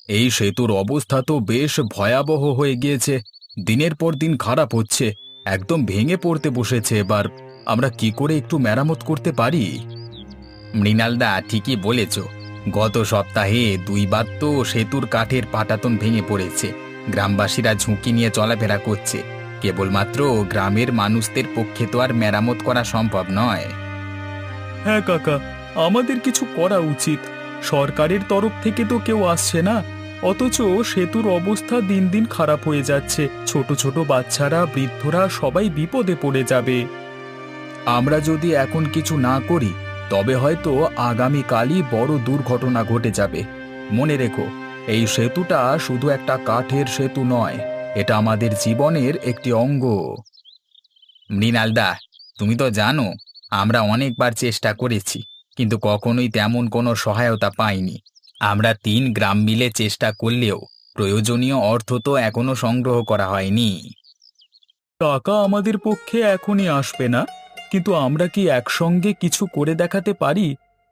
এই সেতুর অবস্থা তো বেশ ভয়াবহ হয়ে গিয়েছে। দিনের পর দিন খারাপ হচ্ছে, একদম ভেঙে পড়তে বসেছে। এবার আমরা কি করে একটু মেরামত করতে পারি? মৃণালদা ঠিকই বলেছ। গত সপ্তাহে দুইবার তো সেতুর কাঠের পাটাতন ভেঙে পড়েছে। গ্রামবাসীরা ঝুঁকি নিয়ে চলাফেরা করছে। কেবলমাত্র গ্রামের মানুষদের পক্ষে তো আর মেরামত করা সম্ভব নয়। হ্যাঁ কাকা, আমাদের কিছু করা উচিত। সরকারের তরফ থেকে তো কেউ আসছে না, অথচ সেতুর অবস্থা দিন দিন খারাপ হয়ে যাচ্ছে। ছোট ছোট বাচ্চারা, বৃদ্ধরা সবাই বিপদে পড়ে যাবে। আমরা যদি এখন কিছু না করি তবে হয়তো আগামীকালই বড় দুর্ঘটনা ঘটে যাবে। মনে রেখো, এই সেতুটা শুধু একটা কাঠের সেতু নয়, এটা আমাদের জীবনের একটি অঙ্গ। মৃণালদা, তুমি তো জানো আমরা অনেকবার চেষ্টা করেছি, কিন্তু কখনোই তেমন কোনো সহায়তা পাইনি। আমরা 3 গ্রাম মিলে চেষ্টা করলেও প্রয়োজনীয় অর্থ তো এখনো সংগ্রহ করা হয়নি। টাকা আমাদের পক্ষে এখনই আসবে না, কিন্তু আমরা কি একসঙ্গে কিছু করে দেখাতে পারি?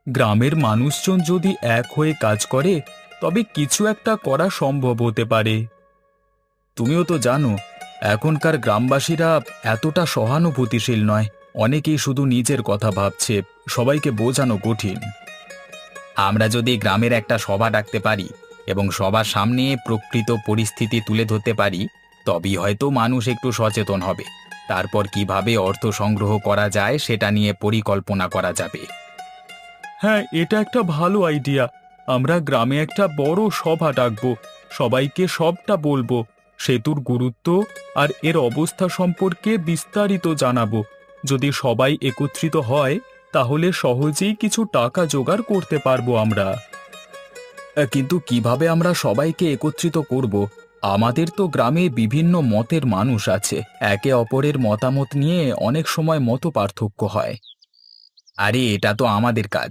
গ্রামের মানুষজন যদি এক হয়ে কাজ করে, তবে কিছু একটা করা সম্ভব হতে পারে। তুমিও তো জানো এখনকার গ্রামবাসীরা এতটা সহানুভূতিশীল নয়। অনেকেই শুধু নিজের কথা ভাবছে, সবাইকে বোঝানো কঠিন। আমরা যদি গ্রামের একটা সভা ডাকতে পারি এবং সবার সামনে প্রকৃত পরিস্থিতি তুলে ধরতে পারি, তবেই হয়তো মানুষ একটু সচেতন হবে। তারপর কিভাবে অর্থ সংগ্রহ করা যায় সেটা নিয়ে পরিকল্পনা করা যাবে। হ্যাঁ, এটা একটা ভালো আইডিয়া। আমরা গ্রামে একটা বড় সভা ডাকবো, সবাইকে সবটা বলবো, সেতুর গুরুত্ব আর এর অবস্থা সম্পর্কে বিস্তারিত জানাবো। যদি সবাই একত্রিত হয়, তাহলে সহজেই কিছু টাকা জোগাড় করতে পারবো আমরা। কিন্তু কিভাবে আমরা সবাইকে একত্রিত করব? আমাদের তো গ্রামে বিভিন্ন মতের মানুষ আছে, একে অপরের মতামত নিয়ে অনেক সময় মত পার্থক্য হয়। আরে এটা তো আমাদের কাজ।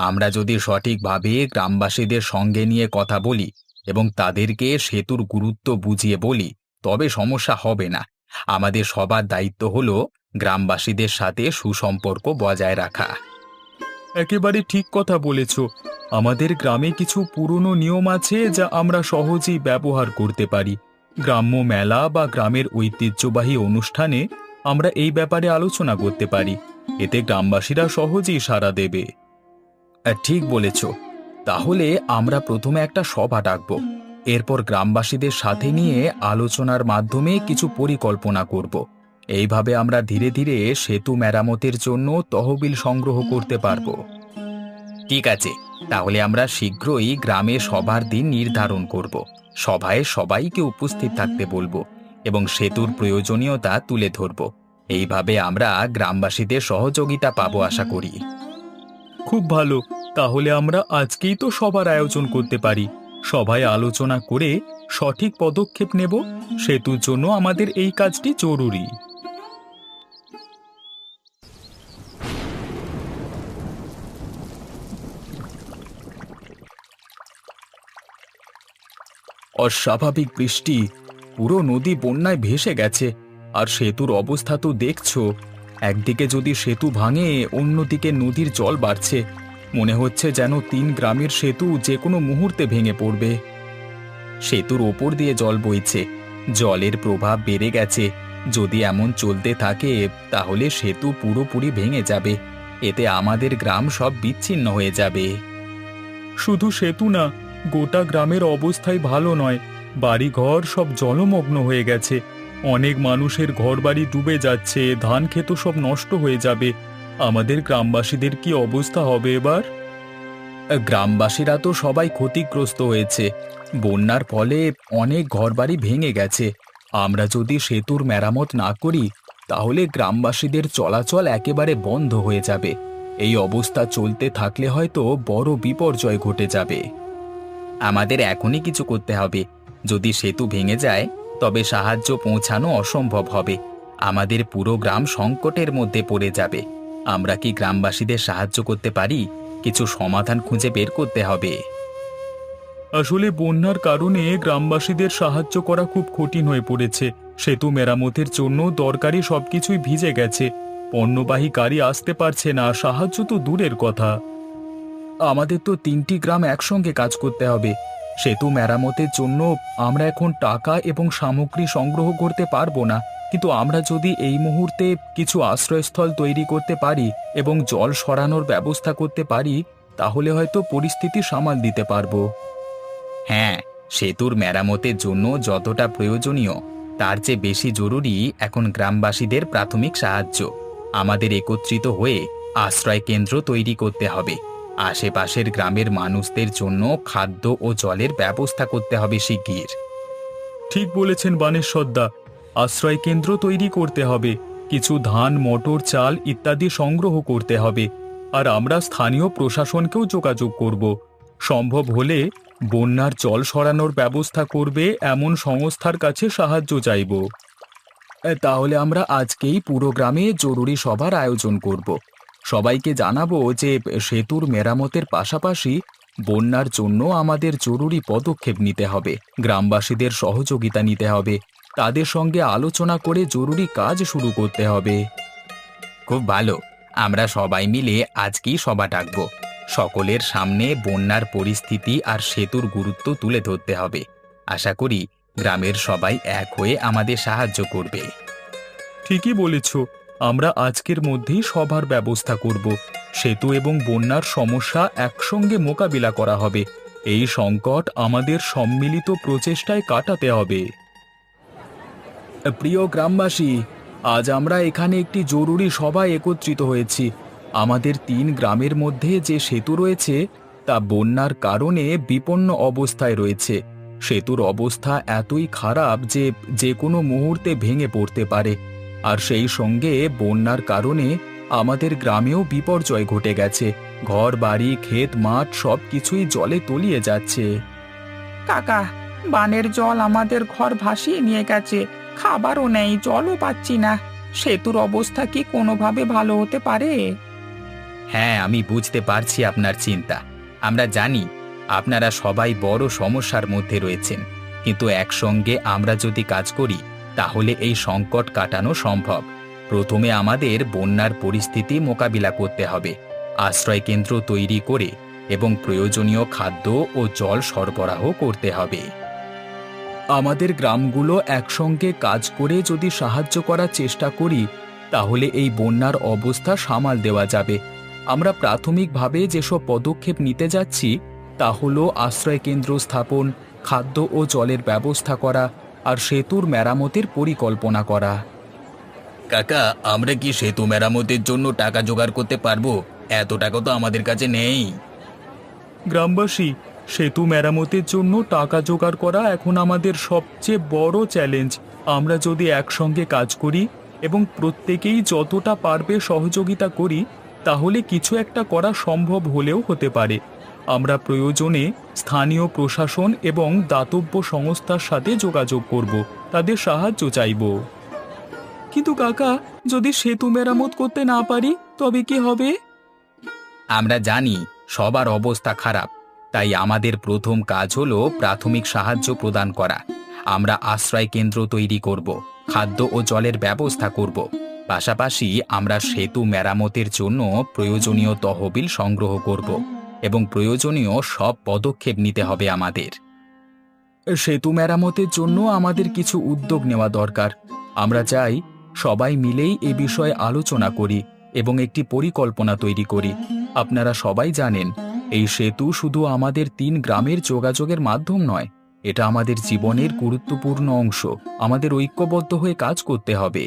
আমরা যদি সঠিকভাবে গ্রামবাসীদের সঙ্গে নিয়ে কথা বলি এবং তাদেরকে সেতুর গুরুত্ব বুঝিয়ে বলি, তবে সমস্যা হবে না। আমাদের সবার দায়িত্ব হলো গ্রামবাসীদের সাথে সুসম্পর্ক বজায় রাখা। একেবারে ঠিক কথা বলেছ। আমাদের গ্রামে কিছু পুরনো নিয়ম আছে যা আমরা সহজেই ব্যবহার করতে পারি। গ্রাম্য মেলা বা গ্রামের ঐতিহ্যবাহী অনুষ্ঠানে আমরা এই ব্যাপারে আলোচনা করতে পারি। এতে গ্রামবাসীরা সহজেই সাড়া দেবে। ঠিক বলেছ। তাহলে আমরা প্রথমে একটা সভা ডাকব, এরপর গ্রামবাসীদের সাথে নিয়ে আলোচনার মাধ্যমে কিছু পরিকল্পনা করব। এইভাবে আমরা ধীরে ধীরে সেতু মেরামতের জন্য তহবিল সংগ্রহ করতে পারব। ঠিক আছে, তাহলে আমরা শীঘ্রই গ্রামে সভার দিন নির্ধারণ করব। সভায় সবাইকে উপস্থিত থাকতে বলবো এবং সেতুর প্রয়োজনীয়তা তুলে ধরব। এইভাবে আমরা গ্রামবাসীদের সহযোগিতা পাবো আশা করি। খুব ভালো। তাহলে আমরা আজকেই তো সবার আয়োজন করতে পারি। সভায় আলোচনা করে সঠিক পদক্ষেপ নেব। সেতুর জন্য আমাদের এই কাজটি জরুরি। অস্বাভাবিক বৃষ্টি, পুরো নদী বন্যায় ভেসে গেছে। আর সেতুর অবস্থা তো দেখছো, একদিকে যদি সেতু ভাঙে অন্যদিকে নদীর জল বাড়ছে। মনে হচ্ছে যেন 3 গ্রামের সেতু যে কোনো মুহূর্তে ভেঙে পড়বে। সেতুর ওপর দিয়ে জল বইছে, জলের প্রভাব বেড়ে গেছে। যদি এমন চলতে থাকে তাহলে সেতু পুরোপুরি ভেঙে যাবে। এতে আমাদের গ্রাম সব বিচ্ছিন্ন হয়ে যাবে। শুধু সেতু না, গোটা গ্রামের অবস্থাই ভালো নয়। বাড়িঘর সব জলমগ্ন হয়ে গেছে। অনেক মানুষের ঘরবাড়ি ডুবে যাচ্ছে, ধান ক্ষেত সব নষ্ট হয়ে যাবে। আমাদের গ্রামবাসীদের কি অবস্থা হবে এবার? গ্রামবাসীরা তো সবাই ক্ষতিগ্রস্ত হয়েছে। বন্যার ফলে অনেক ঘরবাড়ি ভেঙে গেছে। আমরা যদি সেতুর মেরামত না করি তাহলে গ্রামবাসীদের চলাচল একেবারে বন্ধ হয়ে যাবে। এই অবস্থা চলতে থাকলে হয়তো বড় বিপর্যয় ঘটে যাবে। আমাদের এখনই কিছু করতে হবে। যদি সেতু ভেঙে যায় তবে সাহায্য পৌঁছানো অসম্ভব হবে। আমাদের পুরো গ্রাম সংকটের মধ্যে পড়ে যাবে। আমরা কি গ্রামবাসীদের সাহায্য করতে পারি? কিছু সমাধান খুঁজে বের করতে হবে। আসলে বন্যার কারণে গ্রামবাসীদের সাহায্য করা খুব কঠিন হয়ে পড়েছে। সেতু মেরামতের জন্য দরকারি সবকিছুই ভিজে গেছে। পণ্যবাহী গাড়ি আসতে পারছে না, সাহায্য তো দূরের কথা। আমাদের তো 3টি গ্রাম একসঙ্গে কাজ করতে হবে। সেতু মেরামতের জন্য আমরা এখন টাকা এবং সামগ্রী সংগ্রহ করতে পারবো না, কিন্তু আমরা যদি এই মুহূর্তে কিছু আশ্রয়স্থল তৈরি করতে পারি এবং জল সরানোর ব্যবস্থা করতে পারি, তাহলে হয়তো পরিস্থিতি সামাল দিতে পারবো। হ্যাঁ, সেতুর মেরামতের জন্য যতটা প্রয়োজনীয় তার চেয়ে বেশি জরুরি এখন গ্রামবাসীদের প্রাথমিক সাহায্য। আমাদের একত্রিত হয়ে আশ্রয় কেন্দ্র তৈরি করতে হবে। আশেপাশের গ্রামের মানুষদের জন্য খাদ্য ও জলের ব্যবস্থা করতে হবে শিগগির। ঠিক বলেছেন বানেশ্বরদা, আশ্রয় কেন্দ্র তৈরি করতে হবে, কিছু ধান, মটর, চাল ইত্যাদি সংগ্রহ করতে হবে, আর আমরা স্থানীয় প্রশাসনকেও যোগাযোগ করব। সম্ভব হলে বন্যার জল সরানোর ব্যবস্থা করবে এমন সংস্থার কাছে সাহায্য চাইব। তাহলে আমরা আজকেই পুরো গ্রামে জরুরি সভার আয়োজন করব। সবাইকে জানাবো যে সেতুর মেরামতের পাশাপাশি বন্যার জন্য আমাদের জরুরি পদক্ষেপ নিতে হবে, গ্রামবাসীদের সহযোগিতা নিতে হবে, তাদের সঙ্গে আলোচনা করে জরুরি কাজ শুরু করতে হবে। খুব ভালো, আমরা সবাই মিলে আজকেই সভা ডাকব। সকলের সামনে বন্যার পরিস্থিতি আর সেতুর গুরুত্ব তুলে ধরতে হবে। আশা করি গ্রামের সবাই এক হয়ে আমাদের সাহায্য করবে। ঠিকই বলেছ, আমরা আজকের মধ্যেই সভার ব্যবস্থা করব। সেতু এবং বন্যার সমস্যা একসঙ্গে মোকাবিলা করা হবে। এই সংকট আমাদের সম্মিলিত প্রচেষ্টায় কাটাতে হবে। প্রিয় গ্রামবাসী, আজ আমরা এখানে একটি জরুরি সভায় একত্রিত হয়েছি। আমাদের ৩ গ্রামের মধ্যে যে সেতু রয়েছে তা বন্যার কারণে বিপন্ন অবস্থায় রয়েছে। সেতুর অবস্থা এতই খারাপ যে যে কোনো মুহূর্তে ভেঙে পড়তে পারে, আর সেই সঙ্গে বন্যার কারণে আমাদের গ্রামেও বিপর্যয় ঘটে গেছে। ঘর বাড়ি, ক্ষেত মাঠ সব কিছুই জলে তলিয়ে যাচ্ছে। কাকা, বানের জল আমাদের ঘর ভাসিয়ে নিয়ে গেছে, খাবারও নেই, জলও পাচ্ছি না। সেতুর অবস্থা কি কোনোভাবে ভালো হতে পারে? হ্যাঁ, আমি বুঝতে পারছি আপনার চিন্তা। আমরা জানি আপনারা সবাই বড় সমস্যার মধ্যে রয়েছেন, কিন্তু একসঙ্গে আমরা যদি কাজ করি তাহলে এই সংকট কাটানো সম্ভব। প্রথমে আমাদের বন্যার পরিস্থিতি মোকাবিলা করতে হবে, আশ্রয় কেন্দ্র তৈরি করে এবং প্রয়োজনীয় খাদ্য ও জল সরবরাহ করতে হবে। আমাদের গ্রামগুলো একসঙ্গে কাজ করে যদি সাহায্য করার চেষ্টা করি তাহলে এই বন্যার অবস্থা সামাল দেওয়া যাবে। আমরা প্রাথমিকভাবে যেসব পদক্ষেপ নিতে যাচ্ছি তা হলো আশ্রয় কেন্দ্র স্থাপন, খাদ্য ও জলের ব্যবস্থা করা আর সেতুর মেরামতের পরিকল্পনা করা। কাকা, আমরা কি সেতু মেরামতের জন্য টাকা জোগাড় করতে পারবো? এত টাকা তো আমাদের কাছে নেই। গ্রামবাসী, সেতু মেরামতের জন্য টাকা জোগাড় করা এখন আমাদের সবচেয়ে বড় চ্যালেঞ্জ। আমরা যদি একসঙ্গে কাজ করি এবং প্রত্যেকেই যতটা পারবে সহযোগিতা করি তাহলে কিছু একটা করা সম্ভব হলেও হতে পারে। আমরা প্রয়োজনে স্থানীয় প্রশাসন এবং দাতব্য সংস্থার সাথে যোগাযোগ করব, তাদের সাহায্য চাইব। কিন্তু কাকা, যদি সেতু মেরামত করতে না পারি তবে কি হবে? আমরা জানি সবার অবস্থা খারাপ, তাই আমাদের প্রথম কাজ হলো প্রাথমিক সাহায্য প্রদান করা। আমরা আশ্রয় কেন্দ্র তৈরি করব, খাদ্য ও জলের ব্যবস্থা করব। পাশাপাশি আমরা সেতু মেরামতের জন্য প্রয়োজনীয় তহবিল সংগ্রহ করব এবং প্রয়োজনীয় সব পদক্ষেপ নিতে হবে আমাদের। সেতু মেরামতের জন্য আমাদের কিছু উদ্যোগ নেওয়া দরকার। আমরা চাই সবাই মিলেই এ বিষয়ে আলোচনা করি এবং একটি পরিকল্পনা তৈরি করি। আপনারা সবাই জানেন এই সেতু শুধু আমাদের ৩ গ্রামের যোগাযোগের মাধ্যম নয়, এটা আমাদের জীবনের গুরুত্বপূর্ণ অংশ। আমাদের ঐক্যবদ্ধ হয়ে কাজ করতে হবে।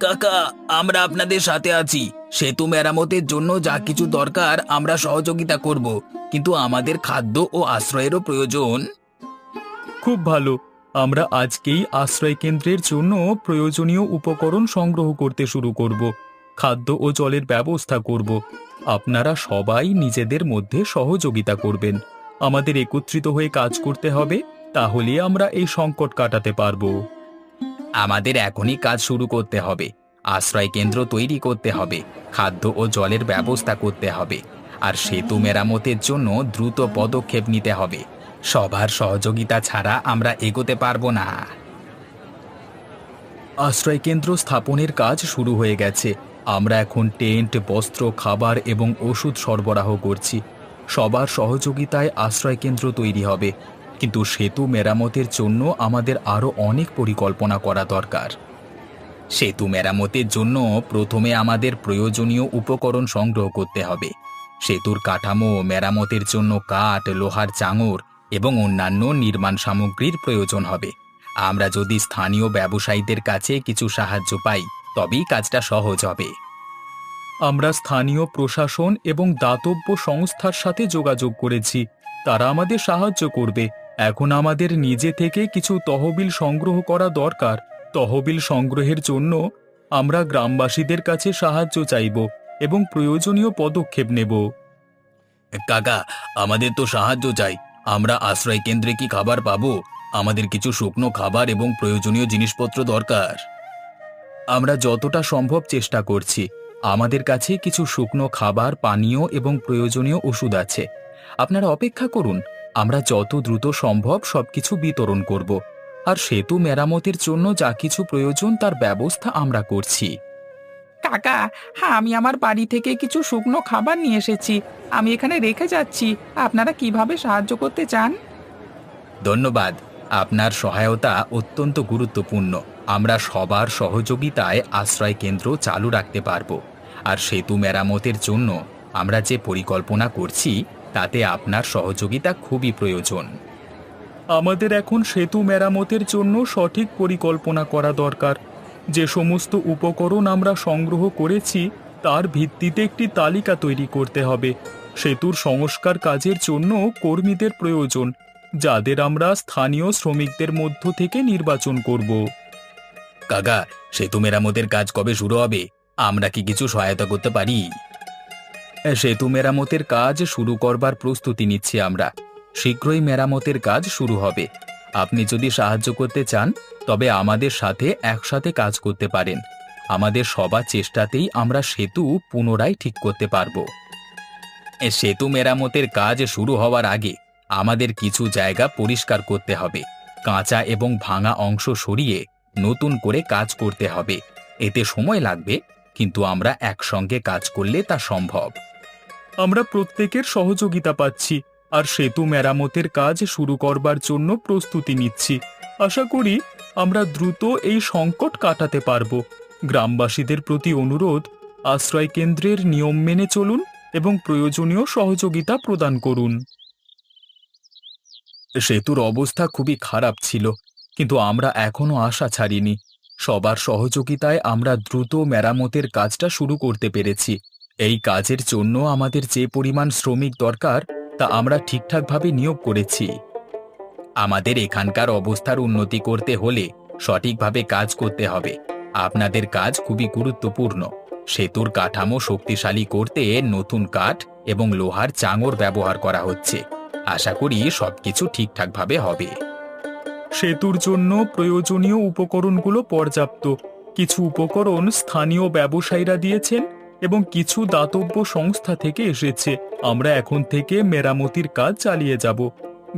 কাকা, আমরা আপনাদের সাথে আছি। সেতু মেরামতের জন্য যা কিছু দরকার আমরা সহযোগিতা করব, কিন্তু আমাদের খাদ্য ও আশ্রয়েরও প্রয়োজন। খুব ভালো, আমরা আজকেই আশ্রয় কেন্দ্রের জন্য প্রয়োজনীয় উপকরণ সংগ্রহ করতে শুরু করব, খাদ্য ও জলের ব্যবস্থা করব। আপনারা সবাই নিজেদের মধ্যে সহযোগিতা করবেন। আমাদের একত্রিত হয়ে কাজ করতে হবে, তাহলে আমরা এই সংকট কাটাতে পারব। আমাদের এখনই কাজ শুরু করতে হবে, আশ্রয় কেন্দ্র তৈরি করতে হবে, খাদ্য ও জলের ব্যবস্থা করতে হবে, আর সেতু মেরামতের জন্য দ্রুত পদক্ষেপ নিতে হবে। সবার সহযোগিতা ছাড়া আমরা এগোতে পারবো না। আশ্রয় কেন্দ্র স্থাপনের কাজ শুরু হয়ে গেছে। আমরা এখন টেন্ট, বস্ত্র, খাবার এবং ওষুধ সরবরাহ করছি। সবার সহযোগিতায় আশ্রয়কেন্দ্র তৈরি হবে, কিন্তু সেতু মেরামতের জন্য আমাদের আরও অনেক পরিকল্পনা করা দরকার। সেতু মেরামতের জন্য প্রথমে আমাদের প্রয়োজনীয় উপকরণ সংগ্রহ করতে হবে। সেতুর কাঠামো মেরামতের জন্য কাঠ, লোহার চাঙড় এবং অন্যান্য নির্মাণ সামগ্রীর প্রয়োজন হবে। আমরা যদি স্থানীয় ব্যবসায়ীদের কাছে কিছু সাহায্য পাই, তবেই কাজটা সহজ হবে। আমরা স্থানীয় প্রশাসন এবং দাতব্য সংস্থার সাথে যোগাযোগ করেছি, তারা আমাদের সাহায্য করবে। এখন আমাদের নিজে থেকে কিছু তহবিল সংগ্রহ করা দরকার। তহবিল সংগ্রহের জন্য আমরা গ্রামবাসীদের কাছে সাহায্য চাইব এবং প্রয়োজনীয় পদক্ষেপ নেব। কাকা, আমাদের তো সাহায্য চাই। আমরা আশ্রয় কেন্দ্রে কি খাবার পাবো? আমাদের কিছু শুকনো খাবার এবং প্রয়োজনীয় জিনিসপত্র দরকার। আমরা যতটা সম্ভব চেষ্টা করছি। আমাদের কাছে কিছু শুকনো খাবার, পানীয় এবং প্রয়োজনীয় ওষুধ আছে। আপনারা অপেক্ষা করুন, আমরা যত দ্রুত সম্ভব সবকিছু বিতরণ করব। আর সেতু মেরামতের জন্য যা কিছু প্রয়োজন তার ব্যবস্থা আমরা করছি। কাকা, হ্যাঁ, আমি আমার বাড়ি থেকে কিছু শুকনো খাবার নিয়ে এসেছি। আমি এখানে রেখে যাচ্ছি। আপনারা কিভাবে সাহায্য করতে চান? ধন্যবাদ। আপনার সহায়তা অত্যন্ত গুরুত্বপূর্ণ। আমরা সবার সহযোগিতায় আশ্রয় কেন্দ্র চালু রাখতে পারব। আর সেতু মেরামতের জন্য আমরা যে পরিকল্পনা করছি তাতে আপনার সহযোগিতা খুবই প্রয়োজন। আমাদের এখন সেতু মেরামতের জন্য সঠিক পরিকল্পনা করা দরকার। যে সমস্ত উপকরণ আমরা সংগ্রহ করেছি তার ভিত্তিতে একটি তালিকা তৈরি করতে হবে। সেতুর সংস্কার কাজের জন্য কর্মীদের প্রয়োজন, যাদের আমরা স্থানীয় শ্রমিকদের মধ্য থেকে নির্বাচন করব। কাকা, সেতু মেরামতের কাজ কবে শুরু হবে? আমরা কি কিছু সহায়তা করতে পারি? সেতু মেরামতের কাজ শুরু করবার প্রস্তুতি নিচ্ছি আমরা। শীঘ্রই মেরামতের কাজ শুরু হবে। আপনি যদি সাহায্য করতে চান তবে আমাদের সাথে একসাথে কাজ করতে পারেন। আমাদের সবার চেষ্টাতেই আমরা সেতু পুনরায় ঠিক করতে পারব। সেতু মেরামতের কাজ শুরু হওয়ার আগে আমাদের কিছু জায়গা পরিষ্কার করতে হবে। কাঁচা এবং ভাঙা অংশ সরিয়ে নতুন করে কাজ করতে হবে। এতে সময় লাগবে, কিন্তু আমরা একসঙ্গে কাজ করলে তা সম্ভব। আমরা প্রত্যেকের সহযোগিতা পাচ্ছি আর সেতু মেরামতের কাজ শুরু করবার জন্য প্রস্তুতি নিচ্ছি। আশা করি আমরা দ্রুত এই সংকট কাটাতে পারব। গ্রামবাসীদের প্রতি অনুরোধ, আশ্রয় কেন্দ্রের নিয়ম মেনে চলুন এবং প্রয়োজনীয় সহযোগিতা প্রদান করুন। সেতুর অবস্থা খুবই খারাপ ছিল, কিন্তু আমরা এখনো আশা ছাড়িনি। সবার সহযোগিতায় আমরা দ্রুত মেরামতের কাজটা শুরু করতে পেরেছি। এই কাজের জন্য আমাদের যে পরিমাণ শ্রমিক দরকার তা আমরা ঠিকঠাকভাবে নিয়োগ করেছি। আমাদের এখানকার অবস্থার উন্নতি করতে হলে সঠিকভাবে কাজ করতে হবে। আপনাদের কাজ খুবই গুরুত্বপূর্ণ। সেতুর কাঠামো শক্তিশালী করতে নতুন কাঠ এবং লোহার চাঙড় ব্যবহার করা হচ্ছে। আশা করি সবকিছু ঠিকঠাকভাবে হবে। সেতুর জন্য প্রয়োজনীয় উপকরণগুলো পর্যাপ্ত। কিছু উপকরণ স্থানীয় ব্যবসায়ীরা দিয়েছেন এবং কিছু দাতব্য সংস্থা থেকে এসেছে। আমরা এখন থেকে মেরামতির কাজ চালিয়ে যাব।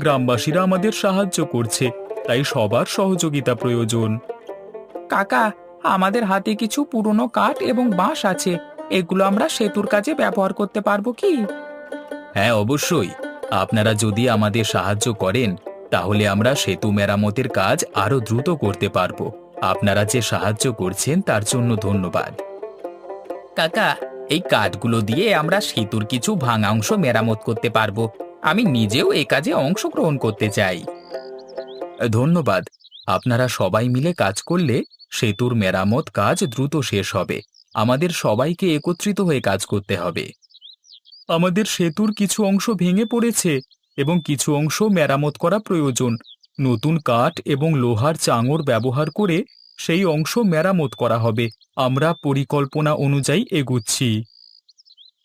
গ্রামবাসীরা আমাদের সাহায্য করছে, তাই সবার সহযোগিতা প্রয়োজন। কাকা, আমাদের হাতে কিছু পুরনো কাঠ এবং বাঁশ আছে। এগুলো আমরা সেতুর কাজে ব্যবহার করতে পারবো কি? হ্যাঁ, অবশ্যই। আপনারা যদি আমাদের সাহায্য করেন তাহলে আমরা সেতু মেরামতের কাজ আরো দ্রুত করতে পারবো। আপনারা যে সাহায্য করছেন তার জন্য ধন্যবাদ। কাকা, এই কাঠগুলো দিয়ে আমরা সেতুর কিছু ভাঙা অংশ মেরামত করতে পারবো। আমি নিজেও এই কাজে অংশগ্রহণ করতে চাই। ধন্যবাদ। আপনারা সবাই মিলে কাজ করলে সেতুর মেরামত কাজ দ্রুত শেষ হবে। আমাদের সবাইকে একত্রিত হয়ে কাজ করতে হবে। আমাদের সেতুর কিছু অংশ ভেঙে পড়েছে এবং কিছু অংশ মেরামত করা প্রয়োজন। নতুন কাঠ এবং লোহার চাঙড় ব্যবহার করে সেই অংশ মেরামত করা হবে। আমরা পরিকল্পনা অনুযায়ী এগুচ্ছি।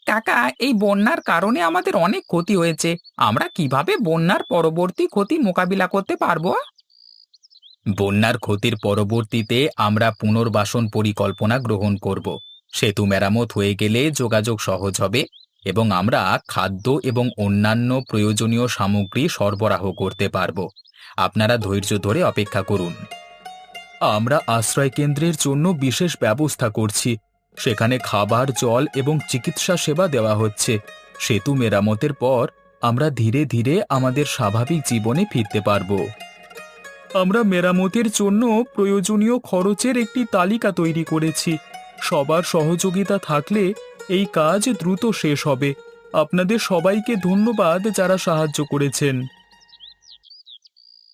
কাকা, এই বন্যার কারণে আমাদের অনেক ক্ষতি হয়েছে। আমরা কিভাবে বন্যার পরবর্তী ক্ষতি মোকাবিলা করতে পারবো? বন্যার ক্ষতির পরবর্তীতে আমরা পুনর্বাসন পরিকল্পনা গ্রহণ করব। সেতু মেরামত হয়ে গেলে যোগাযোগ সহজ হবে এবং আমরা খাদ্য এবং অন্যান্য প্রয়োজনীয় সামগ্রী সরবরাহ করতে পারব। আপনারা ধৈর্য ধরে অপেক্ষা করুন। আমরা আশ্রয় কেন্দ্রের জন্য বিশেষ ব্যবস্থা করছি। সেখানে খাবার, জল এবং চিকিৎসা সেবা দেওয়া হচ্ছে। সেতু মেরামতের পর আমরা ধীরে ধীরে আমাদের স্বাভাবিক জীবনে ফিরতে পারবো। আমরা মেরামতের জন্য প্রয়োজনীয় খরচের একটি তালিকা তৈরি করেছি। সবার সহযোগিতা থাকলে এই কাজ দ্রুত শেষ হবে। আপনাদের সবাইকে ধন্যবাদ যারা সাহায্য করেছেন।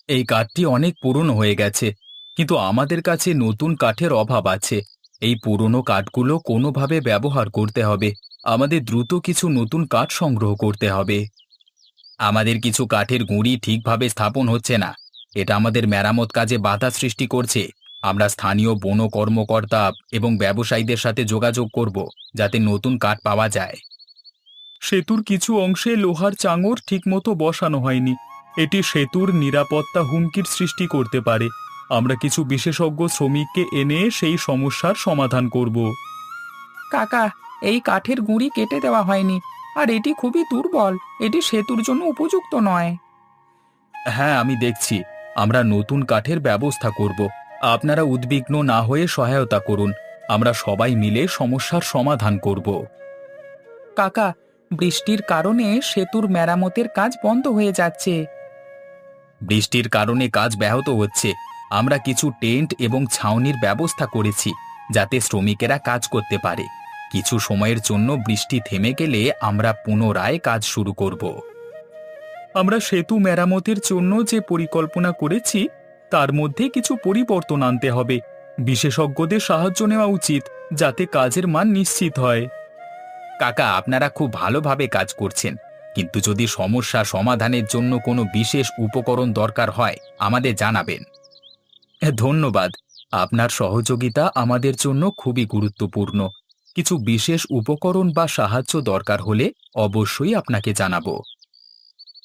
এই কাঠটি অনেক পুরনো হয়ে গেছে, কিন্তু আমাদের কাছে নতুন কাঠের অভাব আছে। এই পুরনো কাঠগুলো কোনোভাবে ব্যবহার করতে হবে। আমাদের দ্রুত কিছু নতুন কাঠ সংগ্রহ করতে হবে। আমাদের কিছু কাঠের গুঁড়ি ঠিকভাবে স্থাপন হচ্ছে না। এটা আমাদের মেরামত কাজে বাধা সৃষ্টি করছে। আমরা স্থানীয় বন কর্মকর্তা এবং ব্যবসায়ীদের সাথে যোগাযোগ করব, যাতে নতুন কাঠ পাওয়া যায়। সেতুর কিছু অংশে লোহার চাঙড় ঠিকমতো বসানো হয়নি। এটি সেতুর নিরাপত্তা হুমকির সৃষ্টি করতে পারে। আমরা কিছু বিশেষজ্ঞ শ্রমিককে এনে সেই সমস্যার সমাধান করব। কাকা, এই কাঠের গুঁড়ি কেটে দেওয়া হয়নি, আর এটি খুবই দুর্বল। এটি সেতুর জন্য উপযুক্ত নয়। হ্যাঁ, আমি দেখছি। আমরা নতুন কাঠের ব্যবস্থা করব। আপনারা উদ্বিগ্ন না হয়ে সহায়তা করুন। আমরা সবাই মিলে সমস্যার সমাধান করব। কাকা, বৃষ্টির কারণে সেতুর মেরামতের কাজ বন্ধ হয়ে যাচ্ছে। বৃষ্টির কারণে কাজ ব্যাহত হচ্ছে। আমরা কিছু টেন্ট এবং ছাউনির ব্যবস্থা করেছি, যাতে শ্রমিকেরা কাজ করতে পারে। কিছু সময়ের জন্য বৃষ্টি থেমে গেলে আমরা পুনরায় কাজ শুরু করব। আমরা সেতু মেরামতের জন্য যে পরিকল্পনা করেছি তার মধ্যে কিছু পরিবর্তন আনতে হবে। বিশেষজ্ঞদের সাহায্য নেওয়া উচিত, যাতে কাজের মান নিশ্চিত হয়। কাকা, আপনারা খুব ভালোভাবে কাজ করছেন, কিন্তু যদি সমস্যা সমাধানের জন্য কোনো বিশেষ উপকরণ দরকার হয় আমাদের জানাবেন। ধন্যবাদ। আপনার সহযোগিতা আমাদের জন্য খুবই গুরুত্বপূর্ণ। কিছু বিশেষ উপকরণ বা সাহায্য দরকার হলে অবশ্যই আপনাকে জানাবো।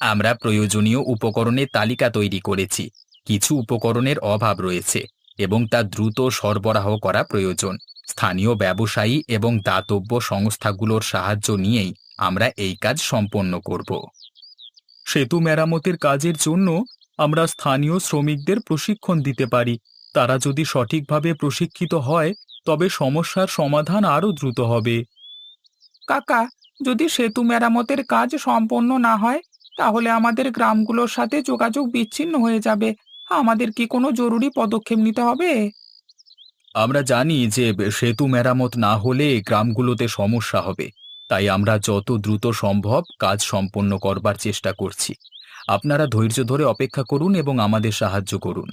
আমরা প্রয়োজনীয় উপকরণের তালিকা তৈরি করেছি। কিছু উপকরণের অভাব রয়েছে এবং তা দ্রুত সরবরাহ করা প্রয়োজন। স্থানীয় ব্যবসায়ী এবং দাতব্য সংস্থাগুলোর সাহায্য নিয়েই আমরা এই কাজ সম্পন্ন করব। সেতু মেরামতের কাজের জন্য আমরা স্থানীয় শ্রমিকদের প্রশিক্ষণ দিতে পারি। তারা যদি সঠিকভাবে প্রশিক্ষিত হয় তবে সমস্যার সমাধান আরও দ্রুত হবে। কাকা, যদি সেতু মেরামতের কাজ সম্পন্ন না হয়, তাহলে আমাদের গ্রামগুলোর সাথে যোগাযোগ বিচ্ছিন্ন হয়ে যাবে। আমাদের কি কোনো জরুরি পদক্ষেপ নিতে হবে? আমরা জানি যে সেতু মেরামত না হলে গ্রামগুলোতে সমস্যা হবে, তাই আমরা যত দ্রুত সম্ভব কাজ সম্পন্ন করবার চেষ্টা করছি। আপনারা ধৈর্য ধরে অপেক্ষা করুন এবং আমাদের সাহায্য করুন।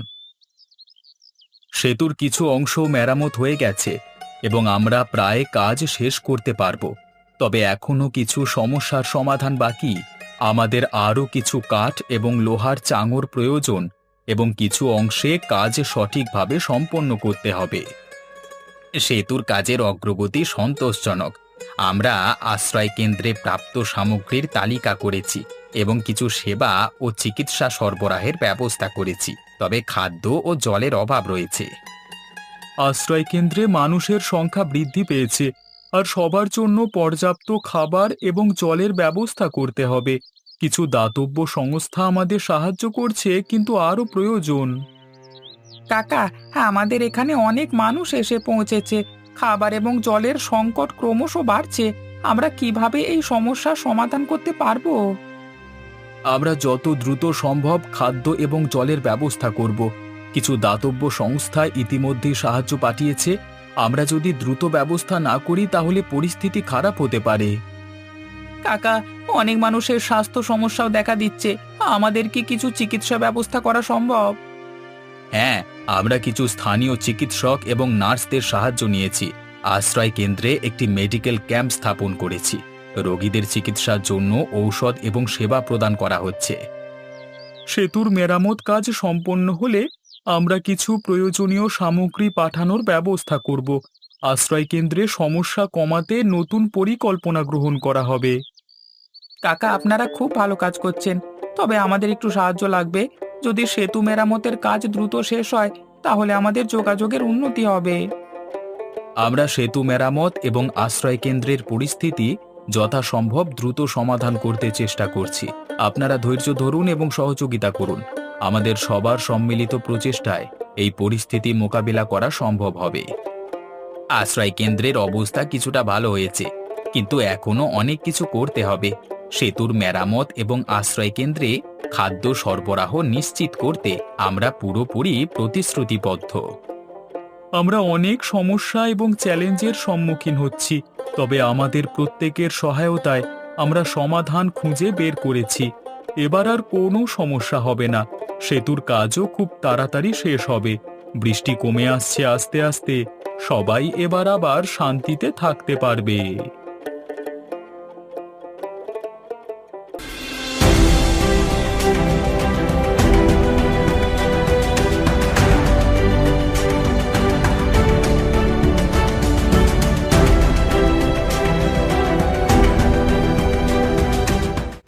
সেতুর কিছু অংশ মেরামত হয়ে গেছে এবং আমরা প্রায় কাজ শেষ করতে পারবো। তবে এখনো কিছু সমস্যার সমাধান বাকি। আমাদের আরও কিছু কাঠ এবং লোহার চাঙড় প্রয়োজন এবং কিছু অংশে কাজ সঠিকভাবে সম্পন্ন করতে হবে। সেতুর কাজের অগ্রগতি সন্তোষজনক। আমরা আশ্রয় কেন্দ্রে প্রাপ্ত সামগ্রীর তালিকা করেছি এবং কিছু সেবা ও চিকিৎসা সরবরাহের ব্যবস্থা করেছি। তবে খাদ্য ও জলের অভাব রয়েছে। আশ্রয় কেন্দ্রে মানুষের সংখ্যা বৃদ্ধি পেয়েছে, আর সবার জন্য পর্যাপ্ত খাবার এবং জলের ব্যবস্থা করতে হবে। কিছু দাতব্য সংস্থা আমাদের সাহায্য করছে, কিন্তু আরও প্রয়োজন। কাকা, আমাদের এখানে অনেক মানুষ এসে পৌঁছেছে। খাবার এবং জলের সংকট ক্রমশ বাড়ছে। আমরা কিভাবে এই সমস্যার সমাধান করতে পারবো? আমরা যত দ্রুত সম্ভব খাদ্য এবং জলের ব্যবস্থা করব। কিছু দাতব্য সংস্থা ইতিমধ্যেই সাহায্য পাঠিয়েছে। আমরা যদি দ্রুত ব্যবস্থা না করি তাহলে পরিস্থিতি খারাপ হতে পারে। কাকা, অনেক মানুষের স্বাস্থ্য সমস্যাও দেখা দিচ্ছে। আমাদের কি কিছু চিকিৎসা ব্যবস্থা করা সম্ভব? হ্যাঁ, আমরা কিছু স্থানীয় চিকিৎসক এবং নার্সদের সাহায্য নিয়েছি। আশ্রয় কেন্দ্রে একটি মেডিকেল ক্যাম্প স্থাপন করেছি। রোগীদের চিকিৎসার জন্য ঔষধ এবং সেবা প্রদান করা হচ্ছে। সেতুর মেরামত কাজ সম্পন্ন হলে আমরা কিছু প্রয়োজনীয় সামগ্রী পাঠানোর ব্যবস্থা করব। আশ্রয় কেন্দ্রে সমস্যা কমাতে নতুন পরিকল্পনা গ্রহণ করা হবে। কাকা, আপনারা খুব ভালো কাজ করছেন, তবে আমাদের একটু সাহায্য লাগবে। যদি সেতু মেরামতের কাজ দ্রুত শেষ হয়, তাহলে আমাদের যোগাযোগের উন্নতি হবে। আমরা সেতু মেরামত এবং আশ্রয় কেন্দ্রের পরিস্থিতি যথাসম্ভব দ্রুত সমাধান করতে চেষ্টা করছি। আপনারা ধৈর্য ধরুন এবং সহযোগিতা করুন। আমাদের সবার সম্মিলিত প্রচেষ্টায় এই পরিস্থিতি মোকাবিলা করা সম্ভব হবে। আশ্রয় কেন্দ্রের অবস্থা কিছুটা ভালো হয়েছে, কিন্তু এখনো অনেক কিছু করতে হবে। সেতুর মেরামত এবং আশ্রয় কেন্দ্রে খাদ্য সরবরাহ নিশ্চিত করতে আমরা পুরোপুরি প্রতিশ্রুতিবদ্ধ। আমরা অনেক সমস্যা এবং চ্যালেঞ্জের সম্মুখীন হচ্ছি, তবে আমাদের প্রত্যেকের সহায়তায় আমরা সমাধান খুঁজে বের করেছি। এবার আর কোনো সমস্যা হবে না। সেতুর কাজও খুব তাড়াতাড়ি শেষ হবে। বৃষ্টি কমে আসছে আস্তে আস্তে। সবাই এবার আবার শান্তিতে থাকতে পারবে।